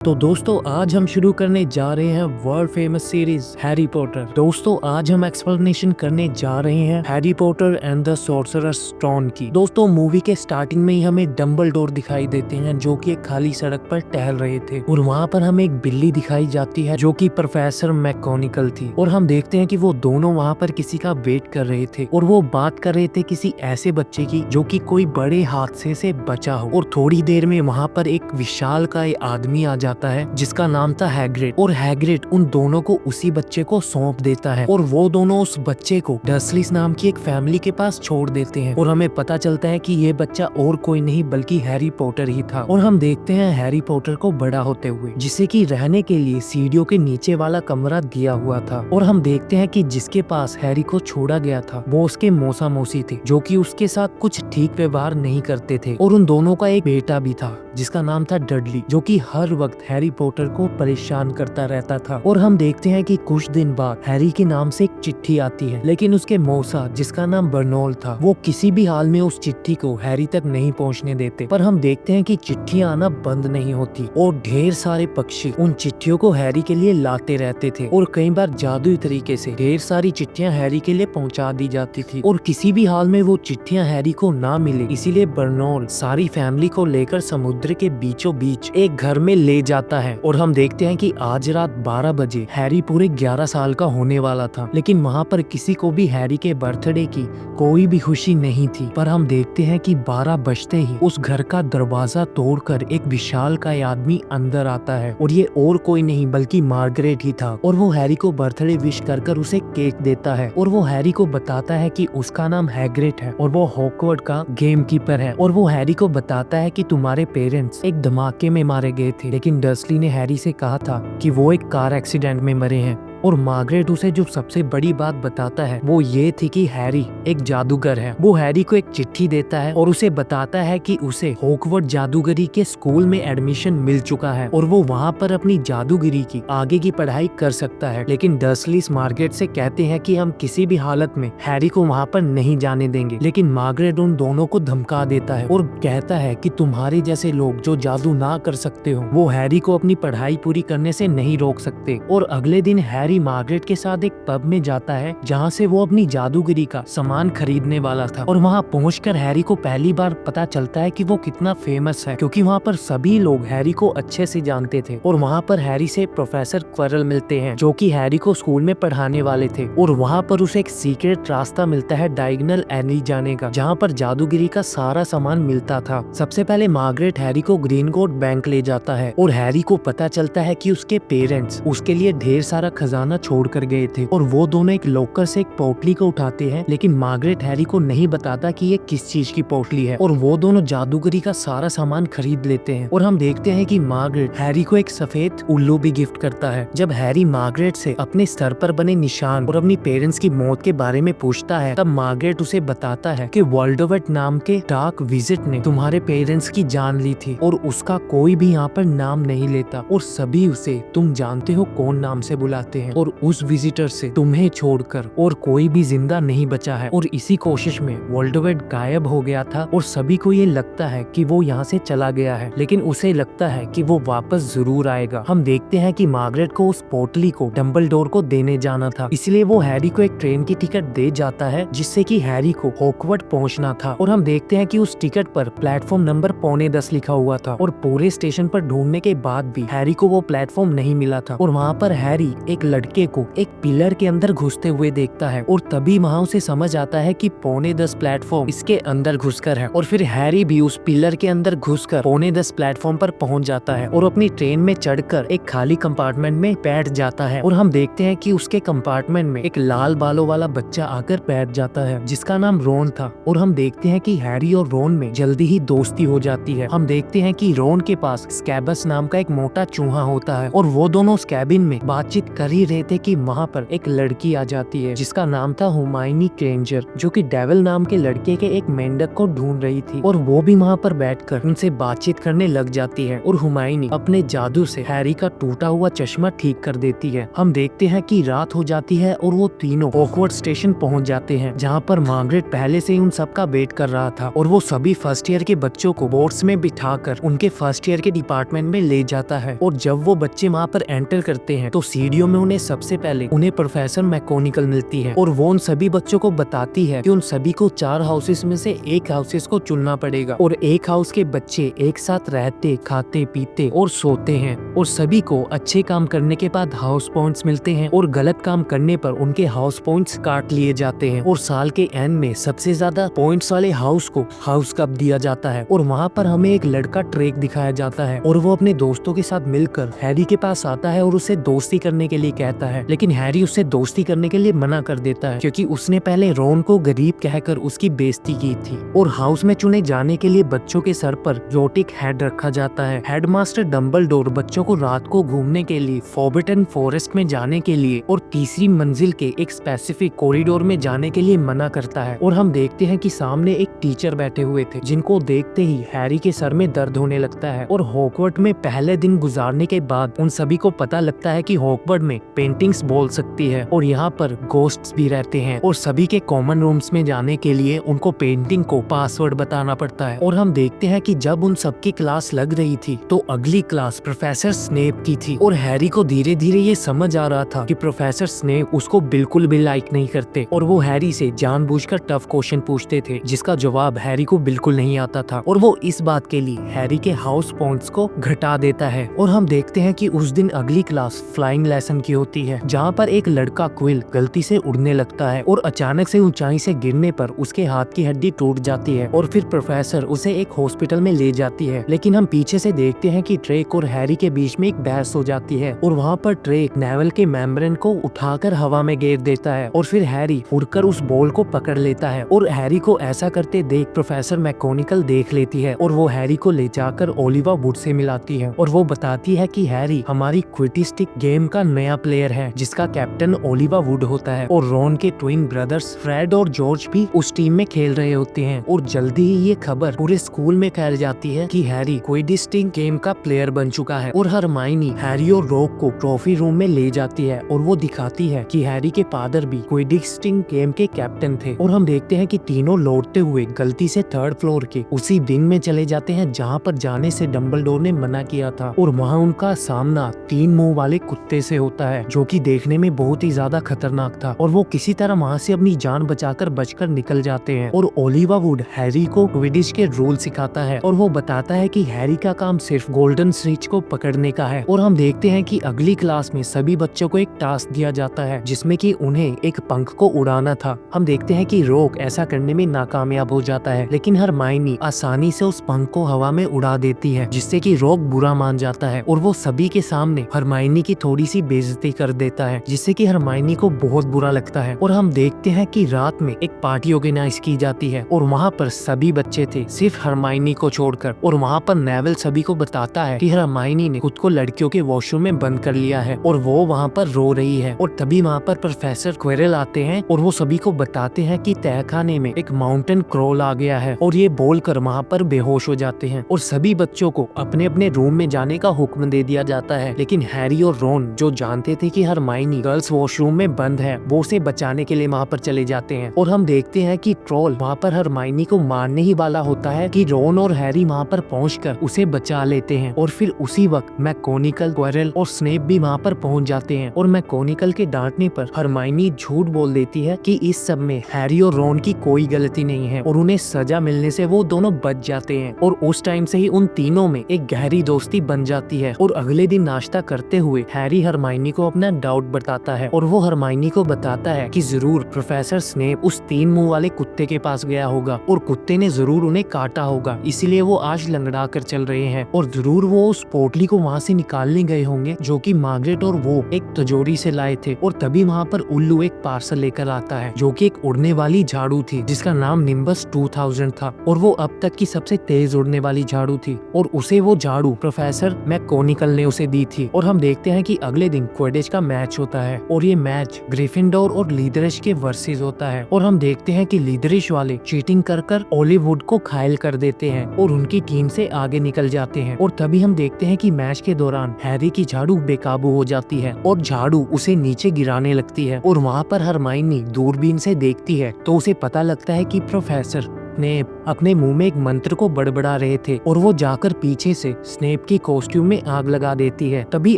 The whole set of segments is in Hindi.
तो दोस्तों आज हम शुरू करने जा रहे हैं world famous series Harry Potter. दोस्तों आज हम एक्सप्लेनेशन करने जा रहे हैं Harry Potter and the sorcerer's stone की। दोस्तों मूवी के स्टार्टिंग में ही हमें डंबलडोर दिखाई देते हैं जो कि एक खाली सड़क पर टहल रहे थे और वहाँ पर हमें एक बिल्ली दिखाई जाती है जो कि प्रोफेसर मैकगोनागल थी और हम देखते हैं कि वो दोनों वहाँ पर किसी का वेट कर रहे थे और वो बात कर रहे थे किसी ऐसे बच्चे की जो कि कोई बड़े हादसे से बचा हो। और थोड़ी देर में वहाँ पर एक विशाल का आदमी आ जाता है जिसका नाम था हैग्रिड और हैग्रिड उन दोनों को उसी बच्चे को सौंप देता है और वो दोनों उस बच्चे को डर्सलीज नाम की एक फैमिली के पास छोड़ देते हैं और हमें पता चलता है कि ये बच्चा और कोई नहीं बल्कि हैरी पॉटर ही था। और हम देखते हैं हैरी पॉटर को बड़ा होते हुए जिसे कि रहने के लिए सीढ़ियों के नीचे वाला कमरा दिया हुआ था और हम देखते हैं कि जिसके पास हैरी को छोड़ा गया था वो उसके मौसा मौसी थे जो कि उसके साथ कुछ ठीक व्यवहार नहीं करते थे और उन दोनों का एक बेटा भी था जिसका नाम था डडली जो कि हर वक्त हैरी पॉटर को परेशान करता रहता था। और हम देखते हैं कि कुछ दिन बाद हैरी के नाम से एक चिट्ठी आती है लेकिन उसके मौसा जिसका नाम बर्नोल था वो किसी भी हाल में उस चिट्ठी को हैरी तक नहीं पहुंचने देते। पर हम देखते हैं कि चिट्ठियां आना बंद नहीं होती और ढेर सारे पक्षी उन चिट्ठियों को हैरी के लिए लाते रहते थे और कई बार जादुई तरीके से ढेर सारी चिट्ठियां हैरी के लिए पहुंचा दी जाती थी और किसी भी हाल में वो चिट्ठियां हैरी को ना मिले इसीलिए बर्नोल सारी फैमिली को लेकर समुद्र के बीचों बीच एक घर में ले जाता है। और हम देखते हैं कि आज रात 12 बजे हैरी पूरे 11 साल का होने वाला था लेकिन वहाँ पर किसी को भी हैरी के बर्थडे की कोई भी खुशी नहीं थी। पर हम देखते हैं कि 12 बजते ही उस घर का दरवाजा तोड़कर एक विशाल का आदमी अंदर आता है और ये और कोई नहीं बल्कि मार्गरेट ही था और वो हैरी को बर्थडे विश कर उसे केक देता है और वो हैरी को बताता है कि उसका नाम हैग्रिड है और वो हॉगवर्ट्स का गेम कीपर है और वो हैरी को बताता है कि तुम्हारे पेरेंट्स एक धमाके में मारे गए थे लेकिन डर्सली ने हैरी से कहा था कि वो एक कार एक्सीडेंट में मरे हैं। और मार्गरेट उसे जो सबसे बड़ी बात बताता है वो ये थी कि हैरी एक जादूगर है। वो हैरी को एक चिट्ठी देता है और उसे बताता है कि उसे हॉगवर्ट्स जादूगरी के स्कूल में एडमिशन मिल चुका है और वो वहाँ पर अपनी जादूगरी की आगे की पढ़ाई कर सकता है। लेकिन डर्सलीज मार्गरेट से कहते हैं कि हम किसी भी हालत में हैरी को वहाँ पर नहीं जाने देंगे। लेकिन मार्गरेट उन दोनों को धमका देता है और कहता है कि तुम्हारे जैसे लोग जो जादू ना कर सकते हो वो हैरी को अपनी पढ़ाई पूरी करने से नहीं रोक सकते। और अगले दिन हैरी मार्गरेट के साथ एक पब में जाता है जहाँ से वो अपनी जादूगरी का सामान खरीदने वाला था और वहाँ पहुंचकर हैरी को पहली बार पता चलता है कि वो कितना फेमस है क्योंकि वहाँ पर सभी लोग हैरी को अच्छे से जानते थे। और वहाँ पर हैरी से प्रोफेसर क्विरल मिलते हैं जो कि हैरी को स्कूल में पढ़ाने वाले थे और वहाँ पर उसे एक सीक्रेट रास्ता मिलता है डायगोनल एली जाने का जहाँ पर जादूगरी का सारा सामान मिलता था। सबसे पहले मार्गरेट हैरी को ग्रीनगोट बैंक ले जाता है और हैरी को पता चलता है कि उसके पेरेंट्स उसके लिए ढेर सारा खजाना छोड़ कर गए थे और वो दोनों एक लॉकर से एक पोटली को उठाते हैं लेकिन मार्गरेट हैरी को नहीं बताता कि ये किस चीज की पोटली है और वो दोनों जादूगरी का सारा सामान खरीद लेते हैं। और हम देखते हैं कि मार्गरेट हैरी को एक सफेद उल्लू भी गिफ्ट करता है। जब हैरी मार्गरेट से अपने सर पर बने निशान और अपनी पेरेंट्स की मौत के बारे में पूछता है तब मार्गरेट उसे बताता है कि वोल्डेमॉर्ट नाम के डार्क विजिट ने तुम्हारे पेरेंट्स की जान ली थी और उसका कोई भी यहाँ पर नाम नहीं लेता और सभी उसे तुम जानते हो कौन नाम से बुलाते हैं और उस विजिटर से तुम्हें छोड़कर और कोई भी जिंदा नहीं बचा है। और इसी कोशिश में वोल्डेमॉर्ट गायब हो गया था और सभी को ये लगता है कि वो यहाँ से चला गया है लेकिन उसे लगता है कि वो वापस जरूर आएगा। हम देखते हैं कि मार्गरेट को उस पोटली को डंबलडोर को देने जाना था इसलिए वो हैरी को एक ट्रेन की टिकट दे जाता है जिससे कि हैरी को हॉगवर्ट्स पहुंचना था। और हम देखते हैं कि उस टिकट पर प्लेटफॉर्म नंबर 9:45 लिखा हुआ था और पूरे स्टेशन पर ढूंढने के बाद भी हैरी को वो प्लेटफॉर्म नहीं मिला था। और वहाँ पर हैरी एक लड़के को एक पिलर के अंदर घुसते हुए देखता है और तभी वहाँ उसे समझ आता है कि 9:45 प्लेटफॉर्म इसके अंदर घुसकर है और फिर हैरी भी उस पिलर के अंदर घुसकर 9:45 प्लेटफॉर्म पर पहुंच जाता है और अपनी ट्रेन में चढ़कर एक खाली कंपार्टमेंट में बैठ जाता है। और हम देखते हैं कि उसके कंपार्टमेंट में एक लाल बालों वाला बच्चा आकर बैठ जाता है जिसका नाम रोन था। और हम देखते हैं कि हैरी और रोन में जल्दी ही दोस्ती हो जाती है। हम देखते हैं कि रोन के पास स्कैबस नाम का एक मोटा चूहा होता है और वो दोनों उस कैबिन में बातचीत कर ही रहे थे कि वहाँ पर एक लड़की आ जाती है जिसका नाम था हुमायूनी ग्रेंजर, जो कि डेविल नाम के लड़के के एक मेंढक को ढूंढ रही थी और वो भी वहाँ पर बैठकर उनसे बातचीत करने लग जाती है और हुमायूनी अपने जादू से हैरी का टूटा हुआ चश्मा ठीक कर देती है। हम देखते हैं कि रात हो जाती है और वो तीनों हॉगवर्ट्स स्टेशन पहुंच जाते हैं, जहाँ पर मार्गरेट पहले से ही उन सबका वेट कर रहा था और वो सभी फर्स्ट ईयर के बच्चों को बोर्ड्स में बिठाकर उनके फर्स्ट ईयर के डिपार्टमेंट में ले जाता है। और जब वो बच्चे वहाँ पर एंटर करते हैं तो सीढ़ियों में उन्हें सबसे पहले उन्हें प्रोफेसर मैकोनिकल मिलती है और वो उन सभी बच्चों को बताती है कि उन सभी को 4 हाउसेस में से एक हाउसेस को चुनना पड़ेगा और एक हाउस के बच्चे एक साथ रहते, खाते, पीते और सोते हैं और सभी को अच्छे काम करने के बाद हाउस पॉइंट्स मिलते हैं और गलत काम करने पर उनके हाउस पॉइंट्स काट लिए जाते हैं और साल के एंड में सबसे ज्यादा पॉइंट्स वाले हाउस को हाउस कप दिया जाता है। और वहाँ पर हमें एक लड़का ट्रेक दिखाया जाता है और वो अपने दोस्तों के साथ मिलकर हैरी के पास आता है और उसे दोस्ती करने के लिए कहता है, लेकिन हैरी उससे दोस्ती करने के लिए मना कर देता है क्योंकि उसने पहले रॉन को गरीब कहकर उसकी बेइज्जती की थी। और हाउस में चुने जाने के लिए बच्चों के सर पर रोटिक हेड रखा जाता है। हेडमास्टर डंबलडोर बच्चों को रात को घूमने के लिए फॉरबिडन फॉरेस्ट में जाने के लिए और तीसरी मंजिल के एक स्पेसिफिक कॉरिडोर में जाने के लिए मना करता है। और हम देखते हैं कि सामने एक टीचर बैठे हुए थे जिनको देखते ही हैरी के सर में दर्द होने लगता है। और हॉगवर्ट में पहले दिन गुजारने के बाद उन सभी को पता लगता है कि हॉगवर्ट में पेंटिंग्स बोल सकती है और यहाँ पर घोस्ट्स भी रहते हैं और सभी के कॉमन रूम्स में जाने के लिए उनको पेंटिंग को पासवर्ड बताना पड़ता है। और हम देखते हैं कि जब उन सबकी क्लास लग रही थी तो अगली क्लास प्रोफेसर स्नेप की थी और हैरी को धीरे धीरे ये समझ आ रहा था कि प्रोफेसर स्नेप उसको बिल्कुल भी लाइक नहीं करते और वो हैरी से जानबूझकर टफ क्वेश्चन पूछते थे जिसका जवाब हैरी को बिल्कुल नहीं आता था और वो इस बात के लिए हैरी के हाउस पॉइंट्स को घटा देता है। और हम देखते हैं कि उस दिन अगली क्लास फ्लाइंग लेसन की होती है, जहाँ पर एक लड़का क्विल गलती से उड़ने लगता है और अचानक से ऊंचाई से गिरने पर उसके हाथ की हड्डी टूट जाती है और फिर प्रोफेसर उसे एक हॉस्पिटल में ले जाती है। लेकिन हम पीछे से देखते हैं कि ड्रेक और हैरी के बीच में एक बहस हो जाती है और वहाँ पर ड्रेक नेवल के मेम्ब्रेन को उठाकर हवा में गिर देता है और फिर हैरी उड़कर उस बॉल को पकड़ लेता है और हैरी को ऐसा करते देख प्रोफेसर मैकोनिकल देख लेती है और वो हैरी को ले जाकर ओलिवा वुड से मिलाती है और वो बताती है कि हैरी हमारी क्विडिस्टिक गेम का नया प्लेयर है जिसका कैप्टन ओलिवा वुड होता है और रॉन के ट्विन ब्रदर्स फ्रेड और जॉर्ज भी उस टीम में खेल रहे होते हैं। और जल्दी ही ये खबर पूरे स्कूल में फैल जाती है कि हैरी क्विडिस्टिक गेम का प्लेयर बन चुका है और हरमाइनी हैरी और रॉक को ट्रॉफी रूम में ले जाती है और वो दिखाती है कि हैरी के फादर भी क्विडिस्टिक गेम के कैप्टन थे। और हम देखते हैं कि तीनों लौटते हुए गलती से 3rd फ्लोर के उसी दिन में चले जाते हैं जहाँ पर जाने से डंबलडोर ने मना किया था और वहाँ उनका सामना 3 मुंह वाले कुत्ते से होता है जो कि देखने में बहुत ही ज्यादा खतरनाक था और वो किसी तरह वहाँ से अपनी जान बचाकर बचकर निकल जाते हैं। और ओलिवा वुड हैरी को क्विडिच के रूल सिखाता है और वो बताता है कि हैरी का काम सिर्फ गोल्डन स्ट्रीच को पकड़ने का है। और हम देखते हैं कि अगली क्लास में सभी बच्चों को एक टास्क दिया जाता है जिसमें कि उन्हें एक पंख को उड़ाना था। हम देखते हैं कि रॉक ऐसा करने में नाकामयाब हो जाता है लेकिन हरमाइनी आसानी से उस पंख को हवा में उड़ा देती है जिससे कि रॉक बुरा मान जाता है और वो सभी के सामने हरमाइनी की थोड़ी सी बेइज्जती कर देता है जिससे कि हरमाइनी को बहुत बुरा लगता है। और हम देखते हैं कि रात में एक पार्टी ऑर्गेनाइज की जाती है और वहाँ पर सभी बच्चे थे सिर्फ हरमाइनी को छोड़कर और वहाँ पर नेवल सभी को बताता है कि हरमाइनी ने खुद को लड़कियों के वॉशरूम में बंद कर लिया है और वो वहाँ पर रो रही है। और तभी वहाँ पर प्रोफेसर क्वेरल आते हैं और वो सभी को बताते हैं कि तहखाने में एक माउंटेन क्रॉल आ गया है और ये बोलकर वहाँ पर बेहोश हो जाते हैं और सभी बच्चों को अपने अपने रूम में जाने का हुक्म दे दिया जाता है। लेकिन हैरी और रॉन जो जानते थे कि हरमाइनी गर्ल्स वॉशरूम में बंद है वो उसे बचाने के लिए वहाँ पर चले जाते हैं। और हम देखते हैं कि ट्रोल वहाँ पर हरमाइनी को मारने ही वाला होता है कि रॉन और हैरी वहाँ पर पहुंचकर उसे बचा लेते हैं। और फिर उसी वक्त मैकोनिकल, क्वेरल और स्नेप भी वहाँ पर पहुंच जाते हैं और मैकोनिकल के डांटने पर हरमाइनी झूठ बोल देती है कि इस सब में हैरी और रॉन की कोई गलती नहीं है और उन्हें सजा मिलने से वो दोनों बच जाते हैं। और उस टाइम से ही उन तीनों में एक गहरी दोस्ती बन जाती है। और अगले दिन नाश्ता करते हुए हैरी हरमाइनी को अपना डाउट बताता है और वो हरमाइनी को बताता है कि जरूर प्रोफेसर स्नेप उस 3 मुंह वाले कुत्ते के पास गया होगा और कुत्ते ने जरूर उन्हें काटा होगा, इसीलिए वो आज लंगड़ा कर चल रहे हैं। और जरूर वो उस पोटली को वहाँ से निकालने गए होंगे जो कि मार्गरेट और वो एक तिजोरी से लाए थे। और तभी वहाँ पर उल्लू एक पार्सल लेकर आता है जो कि एक उड़ने वाली झाड़ू थी जिसका नाम निम्बस 2000 था और वो अब तक की सबसे तेज उड़ने वाली झाड़ू थी और उसे वो झाड़ू प्रोफेसर मैकोनिकल ने उसे दी थी। और हम देखते हैं कि अगले दिन क्विडिच कॉलेज का मैच होता है और ये मैच ग्रिफिंडोर और लीदरिश के वर्सेस होता है और हम देखते हैं कि लीदरिश वाले चीटिंग कर ओलिवुड को घायल कर देते हैं और उनकी टीम से आगे निकल जाते हैं। और तभी हम देखते हैं कि मैच के दौरान हैरी की झाड़ू बेकाबू हो जाती है और झाड़ू उसे नीचे गिराने लगती है और वहाँ पर हरमाइनी दूरबीन से देखती है तो उसे पता लगता है कि प्रोफेसर स्नेप अपने मुंह में एक मंत्र को बड़बड़ा रहे थे और वो जाकर पीछे से स्नेप की कॉस्ट्यूम में आग लगा देती है। तभी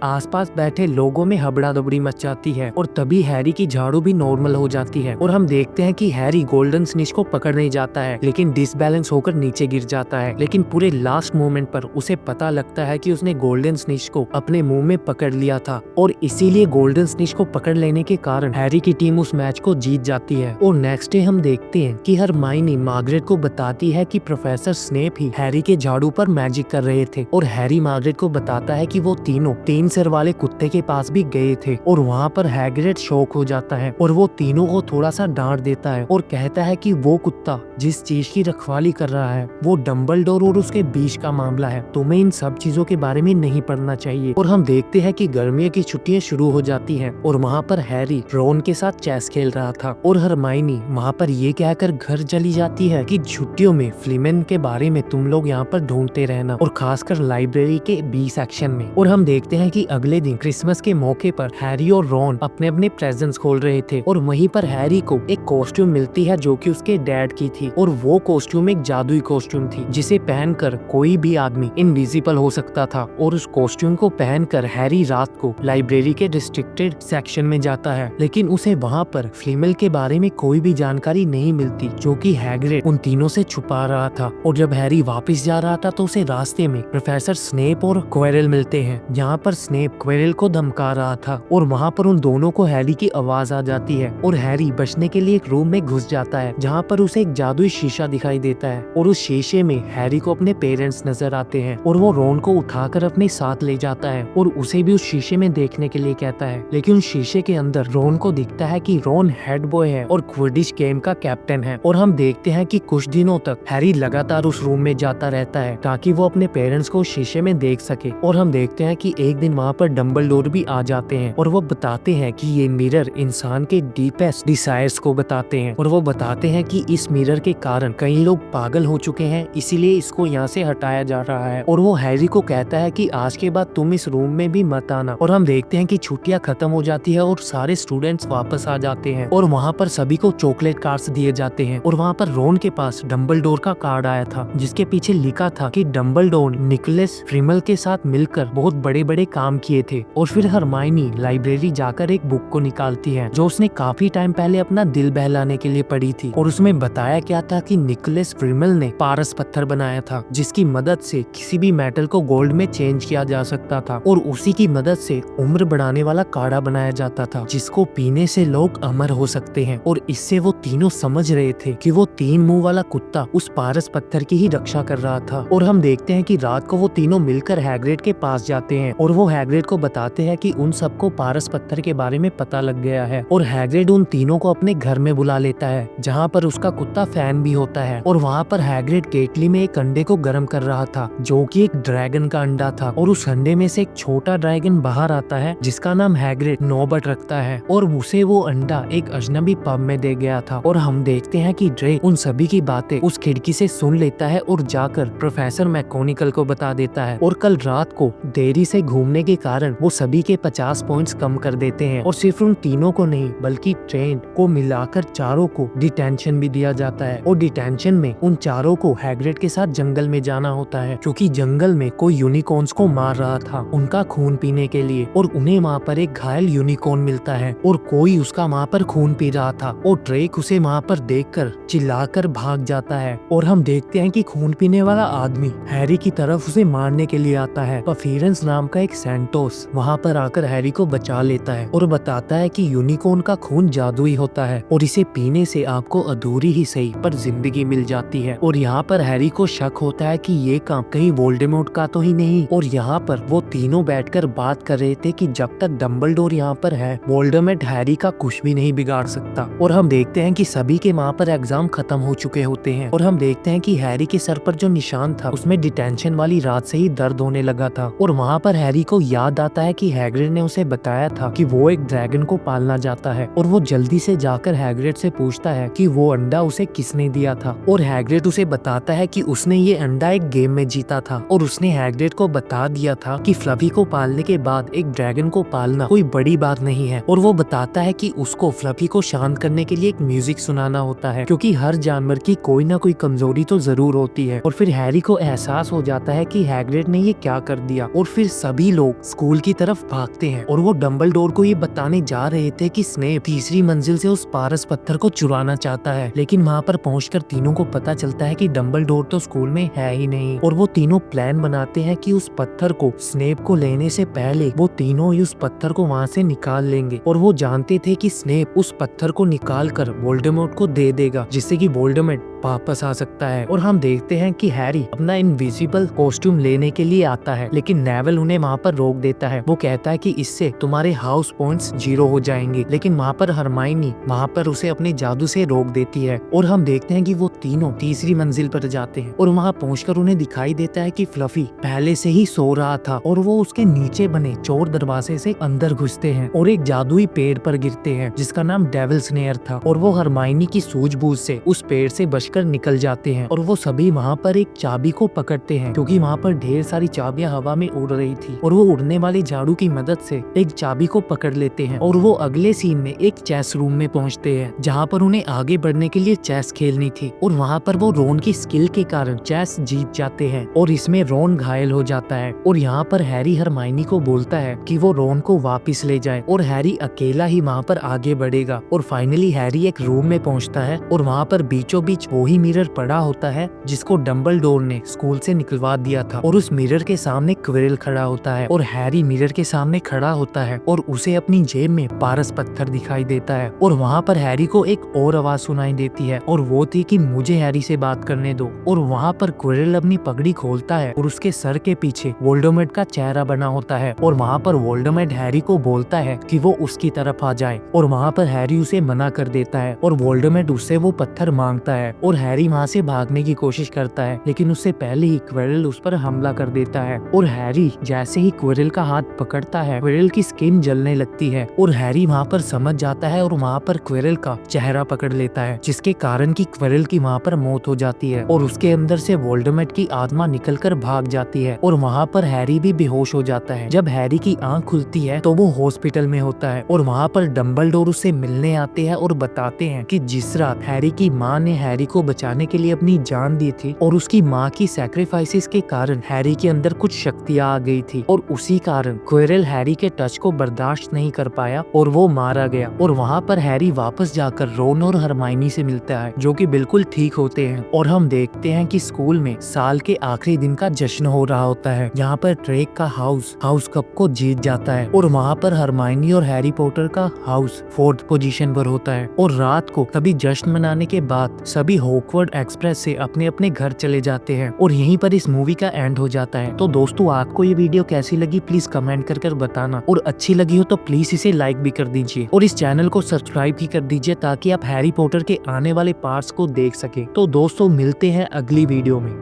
आसपास बैठे लोगों में हबड़ा दबड़ी मच जाती है और तभी हैरी की झाड़ू भी नॉर्मल हो जाती है और हम देखते हैं कि हैरी गोल्डन स्निच को पकड़ने जाता है लेकिन डिसबैलेंस होकर नीचे गिर जाता है। लेकिन पूरे लास्ट मोमेंट पर उसे पता लगता है कि उसने गोल्डन स्निच को अपने मुंह में पकड़ लिया था और इसीलिए गोल्डन स्निच को पकड़ लेने के कारण हैरी की टीम उस मैच को जीत जाती है। और नेक्स्ट डे हम देखते हैं कि हरमाइनी मार्गरेट को बताती है कि प्रोफेसर स्नेप ही हैरी के झाड़ू पर मैजिक कर रहे थे और हैरी मार्गरेट को बताता है कि वो तीनों 3 सिर वाले कुत्ते के पास भी गए थे और वहाँ पर हैग्रिड शॉक हो जाता है और वो तीनों को थोड़ा सा डांट देता है और कहता है कि वो कुत्ता जिस चीज की रखवाली कर रहा है वो डंबलडोर और उसके बीच का मामला है, तुम्हें इन सब चीजों के बारे में नहीं पढ़ना चाहिए। और हम देखते हैं कि गर्मियों की छुट्टियां शुरू हो जाती हैं और वहाँ पर हैरी रॉन के साथ चेस खेल रहा था और हरमाइनी वहाँ पर ये कहकर घर चली जाती है कि छुट्टियों में फ्लीमेन के बारे में तुम लोग यहाँ पर ढूंढते रहना और खासकर लाइब्रेरी के बी सेक्शन में। और हम देखते हैं कि अगले दिन क्रिसमस के मौके पर हैरी और रॉन अपने अपने प्रेजेंट्स खोल रहे थे और वहीं पर हैरी को एक कॉस्ट्यूम मिलती है जो कि उसके डैड की थी और वो कॉस्ट्यूम एक जादुई कॉस्ट्यूम थी जिसे पहनकर कोई भी आदमी इनविजिबल हो सकता था। और उस कॉस्ट्यूम को पहनकर हैरी रात को लाइब्रेरी के रिस्ट्रिक्टेड सेक्शन में जाता है लेकिन उसे वहाँ पर फ्लीमेल के बारे में कोई भी जानकारी नहीं मिलती जो कि हैग्रिड उन तीनों से छुपा रहा था। और जब हैरी वापस जा रहा था तो उसे रास्ते में प्रोफेसर स्नेप और क्वेरल मिलते हैं जहाँ पर स्नेप क्वेरल को धमका रहा था और वहाँ पर उन दोनों को हैरी की आवाज आ जाती है और हैरी बचने के लिए एक रूम में घुस जाता है जहाँ पर उसे एक जादुई शीशा दिखाई देता है और उस शीशे में हैरी को अपने पेरेंट्स नजर आते हैं और वो रॉन को उठाकर अपने साथ ले जाता है और उसे भी उस शीशे में देखने के लिए कहता है। लेकिन उस शीशे के अंदर रॉन को दिखता है कि रॉन हेड बॉय है और क्विडिच गेम का कैप्टन है। और हम देखते हैं कि कुछ दिनों तक हैरी लगातार उस रूम में जाता रहता है ताकि वो अपने पेरेंट्स को शीशे में देख सके। और हम देखते हैं कि एक दिन वहाँ पर डंबलडोर भी आ जाते हैं और वो बताते हैं कि ये मिरर इंसान के डीपेस्ट डिजायर्स को बताते हैं और वो बताते हैं कि इस मिरर के कारण कई लोग पागल हो चुके हैं इसीलिए इसको यहाँ से हटाया जा रहा है। और वो हैरी को कहता है कि आज के बाद तुम इस रूम में भी मत आना। और हम देखते हैं कि छुट्टियां खत्म हो जाती है और सारे स्टूडेंट्स वापस आ जाते हैं और वहाँ पर सभी को चॉकलेट कार्ड्स दिए जाते हैं। और वहाँ पर रॉन के पास डंबलडोर का कार्ड आया था जिसके पीछे लिखा था कि डंबलडोर निकोलस फ्लीमेल के साथ मिलकर बहुत बड़े बड़े काम किए थे। और फिर हरमाइनी लाइब्रेरी जाकर एक बुक को निकालती है जो उसने काफी टाइम पहले अपना दिल बहलाने के लिए पढ़ी थी और उसमें बताया क्या था कि निकोलस फ्लीमेल ने पारस पत्थर बनाया था जिसकी मदद से किसी भी मेटल को गोल्ड में चेंज किया जा सकता था और उसी की मदद से उम्र बढ़ाने वाला काढ़ा बनाया जाता था जिसको पीने से लोग अमर हो सकते हैं। और इससे वो तीनों समझ रहे थे कि वो 3 मुंह वाला कुत्ता उस पारस पत्थर की ही रक्षा कर रहा था। और हम देखते हैं कि रात को वो तीनों मिलकर हैग्रिड के पास जाते हैं और वो हैग्रिड को बताते हैं कि उन सबको पारस पत्थर के बारे में पता लग गया है। और हैग्रिड उन तीनों को अपने घर में बुला लेता है जहाँ पर उसका कुत्ता फैन भी होता है। और वहाँ पर हैग्रिड केटली में एक अंडे को गर्म कर रहा था जो कि एक ड्रैगन का अंडा था और उस अंडे में से एक छोटा ड्रैगन बाहर आता है जिसका नाम हैग्रिड नोबट रखता है और उसे वो अंडा एक अजनबी पब में दे गया था। और हम देखते हैं कि ड्रेक उन सभी की बातें उस खिड़की से सुन लेता है और जाकर प्रोफेसर मैकोनिकल को बता देता है। और कल रात को देरी से घूमने के कारण वो सभी के 50 पॉइंट्स कम कर देते हैं और सिर्फ उन तीनों को नहीं बल्कि ट्रेंड को मिलाकर चारों को डिटेंशन भी दिया जाता है। और डिटेंशन में उन चारों को हैग्रिड के साथ जंगल में जाना होता है क्योंकि जंगल में कोई यूनिकॉर्न्स को मार रहा था उनका खून पीने के लिए और उन्हें वहाँ पर एक घायल यूनिकॉर्न मिलता है और कोई उसका वहाँ पर खून पी रहा था और ड्रेक उसे वहाँ पर देखकर चिल्लाकर भाग जाता है। और हम देखते हैं कि खून पीने वाला आदमी हैरी की तरफ उसे मारने के लिए आता है। पफीरेंस नाम का एक सैंटोस वहाँ पर आकर हैरी को बचा लेता है और बताता है कि यूनिकॉर्न का खून जादुई होता है और इसे पीने से आपको अधूरी ही सही पर जिंदगी मिल जाती है। और यहाँ पर हैरी को शक होता है कि ये काम कहीं वोल्डेमॉर्ट का तो ही नहीं। और यहाँ पर वो तीनों बैठकर बात कर रहे थे कि जब तक डंबलडोर यहाँ पर है वोल्डेमॉर्ट हैरी का कुछ भी नहीं बिगाड़ सकता। और हम देखते हैं कि सभी के वहाँ पर एग्जाम खत्म हो चुके चुके होते हैं और हम देखते हैं कि हैरी के सर पर जो निशान था उसमें डिटेंशन वाली रात से ही दर्द होने लगा था। और वहाँ पर हैरी को याद आता है कि हैग्रिड ने उसे बताया था कि वो एक ड्रैगन को पालना चाहता है और वो जल्दी से जाकर हैग्रिड से पूछता है कि वो अंडा उसे किसने दिया था। और हैग्रिड उसे बताता है कि उसने ये अंडा एक गेम में जीता था और उसने हैग्रिड को बता दिया था कि फ्लफी को पालने के बाद एक ड्रैगन को पालना कोई बड़ी बात नहीं है। और वो बताता है कि उसको फ्लफी को शांत करने के लिए एक म्यूजिक सुनाना होता है, क्योंकि हर जानवर की कोई ना कोई कमजोरी तो जरूर होती है। और फिर हैरी को एहसास हो जाता है कि हैग्रिड ने ये क्या कर दिया और फिर सभी लोग स्कूल की तरफ भागते हैं और वो डंबलडोर को ये बताने जा रहे थे कि स्नेप तीसरी मंजिल से उस पारस पत्थर को चुराना चाहता है। लेकिन वहाँ पर पहुंचकर तीनों को पता चलता है कि डंबलडोर तो स्कूल में है ही नहीं। और वो तीनों प्लान बनाते हैं कि उस पत्थर को स्नेप को लेने से पहले वो तीनों ही उस पत्थर को वहाँ से निकाल लेंगे। और वो जानते थे कि स्नेप उस पत्थर को निकाल कर वोल्डेमॉर्ट को दे देगा, जिससे कि वोल्डेमॉर्ट वापस आ सकता है। और हम देखते हैं कि हैरी अपना इनविजिबल कॉस्ट्यूम लेने के लिए आता है, लेकिन नेवल उन्हें वहाँ पर रोक देता है। वो कहता है कि इससे तुम्हारे हाउस पॉइंट्स 0 हो जाएंगे। लेकिन वहाँ पर हरमाइनी वहाँ पर उसे अपने जादू से रोक देती है। और हम देखते हैं कि वो तीनों तीसरी मंजिल पर जाते हैं और वहाँ पहुंचकर उन्हें दिखाई देता है कि फ्लफी पहले से ही सो रहा था और वो उसके नीचे बने चोर दरवाजे से अंदर घुसते हैं और एक जादुई पेड़ पर गिरते हैं जिसका नाम डेविल स्नेयर था। और वो हरमाइनी की सूझबूझ से उस पेड़ से बचकर निकल जाते हैं और वो सभी वहाँ पर एक चाबी को पकड़ते हैं, क्योंकि वहाँ पर ढेर सारी चाबियां हवा में उड़ रही थी। और वो उड़ने वाले झाड़ू की मदद से एक चाबी को पकड़ लेते हैं और वो अगले सीन में एक चेस रूम में पहुँचते हैं, जहाँ पर उन्हें आगे बढ़ने के लिए चेस खेलनी थी। और वहाँ पर वो रोन की स्किल के कारण चेस जीत जाते हैं और इसमें रोन घायल हो जाता है। और यहाँ पर हैरी हरमाइनी को बोलता है कि वो रोन को वापस ले जाए और हैरी अकेला ही वहाँ पर आगे बढ़ेगा। और फाइनली हैरी एक रूम में पहुँचता है और वहाँ पर बीचों बीच वो ही मिरर पड़ा होता है जिसको डंबलडोर ने स्कूल से निकलवा दिया था। और उस मिरर के सामने क्विरल खड़ा होता है और हैरी मिरर के सामने खड़ा होता है और उसे अपनी जेब में पारस पत्थर दिखाई देता है। और वहाँ पर हैरी को एक और आवाज सुनाई देती है और वो थी कि मुझे हैरी से बात करने दो। और वहाँ पर क्विरल अपनी पगड़ी खोलता है और उसके सर के पीछे वोल्डेमॉर्ट का चेहरा बना होता है। और वहाँ पर वोल्डेमॉर्ट हैरी को बोलता है कि वो उसकी तरफ आ जाए और वहाँ पर हैरी उसे मना कर देता है और वोल्डेमॉर्ट उससे वो पत्थर मांगता है और हैरी वहाँ से भागने की कोशिश करता है, लेकिन उससे पहले ही क्विरल उस पर हमला कर देता है। और हैरी जैसे ही क्विरल का हाथ पकड़ता है क्विरल की स्किन जलने लगती है और हैरी वहाँ पर समझ जाता है और वहाँ पर क्विरल का चेहरा पकड़ लेता है, जिसके कारण की क्विरल की वहाँ पर मौत हो जाती है और उसके अंदर से वोल्डेमॉर्ट की आत्मा निकलकर भाग जाती है। और वहाँ पर हैरी भी बेहोश हो जाता है। जब हैरी की आंख खुलती है तो वो हॉस्पिटल में होता है और वहाँ पर डंबलडोर उससे मिलने आते हैं और बताते हैं कि जिस रात हैरी की माँ ने हैरी को बचाने के लिए अपनी जान दी थी और उसकी माँ की सैक्रिफाइसेस के कारण हैरी के अंदर कुछ शक्तियाँ आ गई थी और उसी कारण क्विरल हैरी के टच को बर्दाश्त नहीं कर पाया और वो मारा गया। और वहाँ पर हैरी वापस जाकर रोन और हरमाइनी से मिलता है, जो कि बिल्कुल ठीक होते हैं। और हम देखते हैं कि स्कूल में साल के आखिरी दिन का जश्न हो रहा होता है, जहाँ पर ड्रेक का हाउस कप को जीत जाता है और वहाँ पर हरमाइनी और हैरी पॉटर का हाउस 4th पोजीशन पर होता है। और रात को सभी जश्न मनाने के बाद सभी हॉगवर्ट्स एक्सप्रेस से अपने अपने घर चले जाते हैं और यहीं पर इस मूवी का एंड हो जाता है। तो दोस्तों, आपको ये वीडियो कैसी लगी प्लीज कमेंट कर बताना, और अच्छी लगी हो तो प्लीज इसे लाइक भी कर दीजिए और इस चैनल को सब्सक्राइब भी कर दीजिए ताकि आप हैरी पॉटर के आने वाले पार्ट्स को देख सके। तो दोस्तों, मिलते हैं अगली वीडियो में।